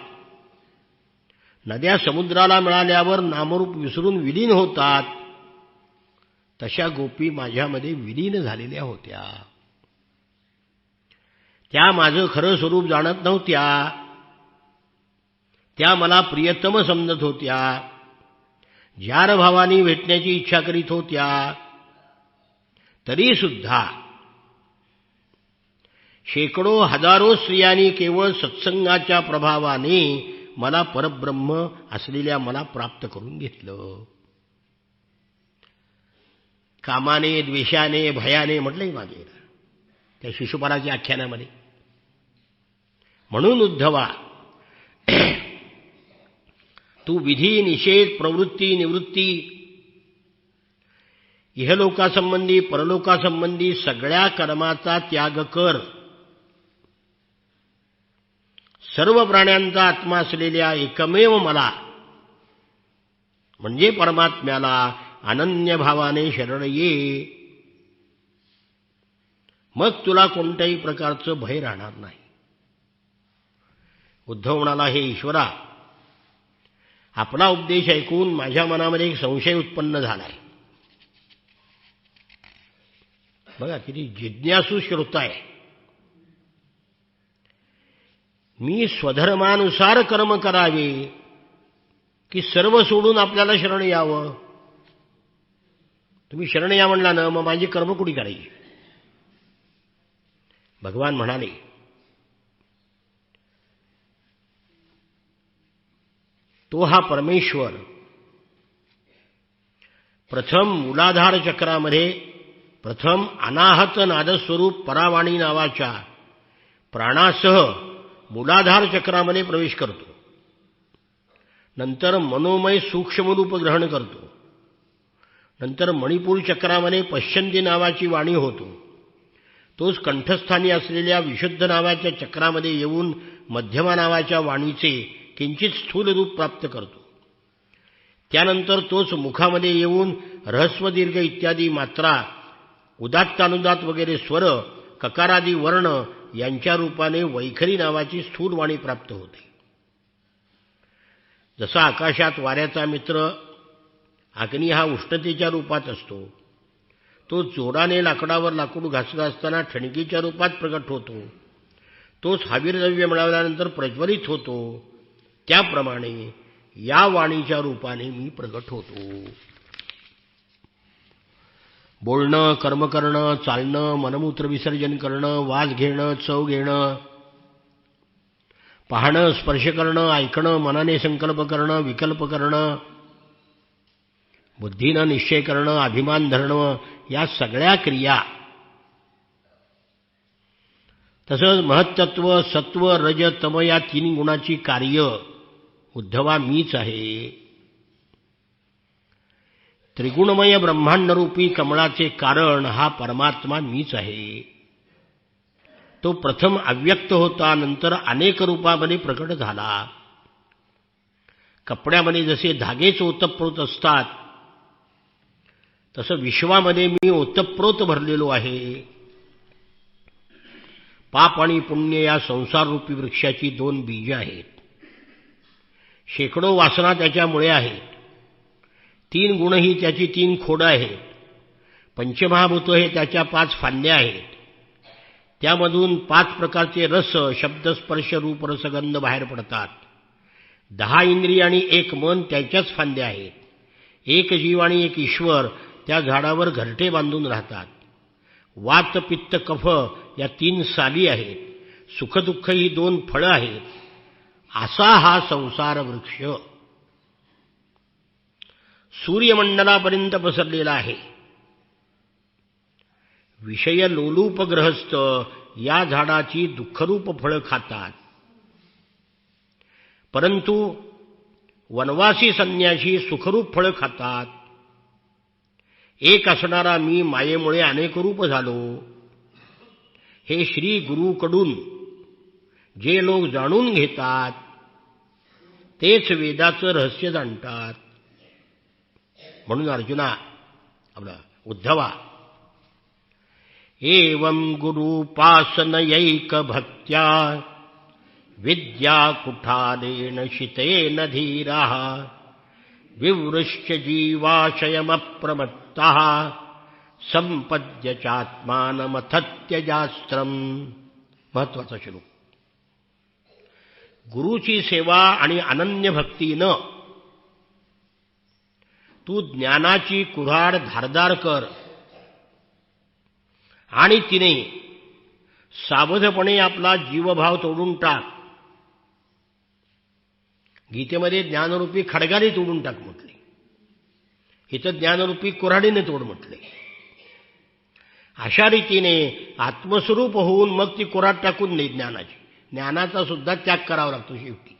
नद्या समुद्राला मिळाल्यावर नामरूप विसरून विलीन होतात, तशा गोपी माझ्यामध्ये विलीन झालेल्या होत्या. त्या माझं खरं स्वरूप जाणत नव्हत्या, त्या मला प्रियतम समजत होत्या, जार भावानी भेटण्याची इच्छा करीत होत्या, तरी सुद्धा शेकडो हजारो स्त्रियांनी केवळ सत्संगाच्या प्रभावाने मला परब्रह्म असलेल्या मला प्राप्त करून घेतलं. कामाने, द्वेषाने, भयाने म्हटलंय मागे त्या शिशुपालाच्या आख्यानामध्ये. म्हणून उद्धवा, तू विधी, निषेध, प्रवृत्ती, निवृत्ती, इहलोकासंबंधी परलोकासंबंधी सगळ्या कर्माचा त्याग कर. सर्व प्राण्यांचा आत्मा असलेल्या एकमेव मला म्हणजे परमात्म्याला अनन्य भावाने शरण ये. मग तुला कोणत्याही प्रकारचं भय राहणार नाही. उद्धव म्हणाला, हे ईश्वरा, आपला उपदेश ऐकून माझ्या मनामध्ये एक संशय उत्पन्न झालाय. बघा किती जिज्ञासू श्रोता आहे. मी स्वधर्मानुसार कर्म करावे की सर्व सोडून आपल्याला शरण यावं? तुम्ही शरण या म्हणला ना, मग माझी कर्म कुठे करायची? भगवान म्हणाले, तो हा परमेश्वर प्रथम मूलाधार चक्रामध्ये प्रथम अनाहत नादस्वरूप परावाणी नावाच्या प्राणासह मूलाधार चक्रामध्ये प्रवेश करतो. नंतर मनोमय सूक्ष्म रूप ग्रहण करतो. नंतर मणिपूर चक्रामध्ये पश्चंती नावाची वाणी होतो. तोच कंठस्थानी असलेल्या विशुद्ध नावाच्या चक्रामध्ये येऊन मध्यमा नावाच्या वाणीचे किंचित स्थूल रूप प्राप्त करतो. त्यानंतर तोच मुखामध्ये येऊन ऱ्हस्व दीर्घ इत्यादी मात्रा, उदात्तानुदात वगैरे स्वर, ककारादी वर्ण यांच्या रूपाने वैखरी नावाची स्थूल वाणी प्राप्त होते. जसा आकाशात वाऱ्याचा मित्र अग्नी हा उष्णतेच्या रूपात असतो, तो जोराने लाकडावर लाकूड घासत असताना ठणकीच्या रूपात प्रकट होतो, तोच हवीरद्रव्य मिळाल्यानंतर प्रज्वलित होतो, त्याप्रमाणे या वाणीच्या रूपाने मी प्रकट होतो. बोलणं, कर्म करणं, चालणं, मनमूत्र विसर्जन करणं, वास घेणं, चव घेणं, पाहणं, स्पर्श करणं, ऐकणं, मनाने संकल्प करणं, विकल्प करणं, बुद्धीनं निश्चय करणं, अभिमान धरणं, या सगळ्या क्रिया, तसंच महत्त्व, सत्व, रज, तम या तीन गुणाची कार्य उद्धवा मीच आहे. त्रिगुणमय ब्रह्मांडरूपी कमळाचे कारण हा परमात्मा मीच आहे. तो प्रथम अव्यक्त होता, नंतर अनेक रूपामध्ये प्रकट झाला. कपड्यामध्ये जसे धागेच ओतप्रोत असतात, तसं विश्वामध्ये मी ओतप्रोत भरलेलो आहे. पाप आणि पुण्य या संसाररूपी वृक्षाची दोन बीज आहेत. शेकडो वासना त्याच्यामुळे आहेत. तीन गुण ही त्याची तीन खोडं आहेत. पंचमहाभूत हे त्याच्या 5 फांद्या आहेत. त्यामधून 5 प्रकारचे रस, शब्द, स्पर्श, रूप, रसगंध बाहेर पडतात. 10 इंद्रिय आणि 1 मन त्याच्याच फांद्या आहेत. 1 जीव आणि 1 ईश्वर त्या झाडावर घरटे बांधून राहतात. वात, पित्त, कफ या 3 साली आहेत. सुखदुःख ही 2 फळं आहेत. असा हा संसार वृक्ष सूर्यमंडलापर्यंत पसरलेला आहे. विषय लोलूप ग्रहस्थ या झाडाची दुःखरूप फळं खातात, परंतु वनवासी संन्यासी सुखरूप फळं खातात. एक असणारा मी मायेमुळे अनेक रूप झालो. हे श्री गुरुकडून जे लोक जाणून घेतात तेच वेदाचं रहस्य जाणतात. म्हणून अर्जुना, आपला उद्धवा, एवं गुरूपासनयैक भक्त्या विद्या कुठालेन शितेन धीराः विवृश्च जीवाशयमप्रमत्तः संपद्य चात्मानमथत्यजास्त्रम्. महत्वाचा श्लोक. गुरुची सेवा आणि अनन्य भक्तीनं तू ज्ञानाची कुऱ्हाड धारदार कर आणि तिने सावधपणे आपला जीवभाव तोडून टाक. गीतेमध्ये ज्ञानरूपी खडगाने तोडून टाक म्हटले, इथं ज्ञानरूपी कुऱ्हाडीने तोड म्हटले. अशा रीतीने आत्मस्वरूप होऊन मग ती कुऱ्हाड टाकून नाही ज्ञानाची. ज्ञानाचा सुद्धा त्याग करावा लागतो शेवटी.